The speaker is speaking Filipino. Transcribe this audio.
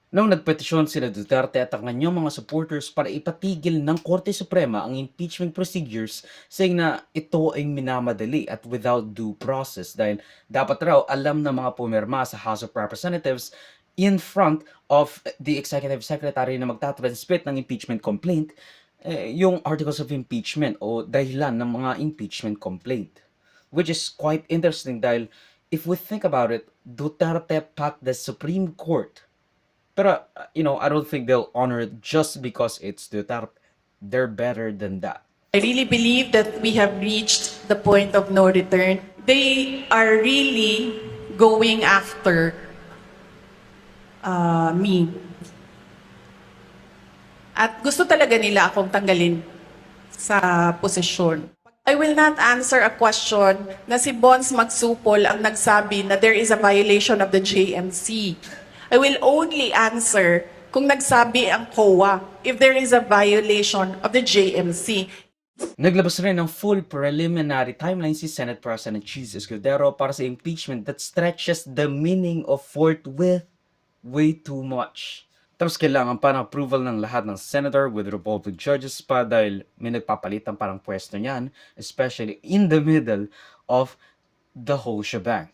Nung nagpetisyon sila Duterte at ang kanyang mga supporters para ipatigil ng Korte Suprema ang impeachment procedures, saying na ito ay minamadali at without due process dahil dapat raw alam ng mga pumirma sa House of Representatives in front of the executive secretary na magtatransmit ng impeachment complaint, yung articles of impeachment o dahilan ng mga impeachment complaint. Which is quite interesting dahil if we think about it, Duterte packed the Supreme Court. Pero, I don't think they'll honor it just because it's Duterte. They're better than that. I really believe that we have reached the point of no return. They are really going after me. At gusto talaga nila akong tanggalin sa posisyon. I will not answer a question na si Bons Magsupol ang nagsabi na there is a violation of the JMC. I will only answer kung nagsabi ang COA if there is a violation of the JMC. Naglabas rin ng full preliminary timeline si Senate President Jesus Escudero para sa impeachment that stretches the meaning of forthwith way too much. Tapos kailangan pa ng approval ng lahat ng senator with Republican judges pa dahil may nagpapalitan parang pwesto niyan, especially in the middle of the whole shebang.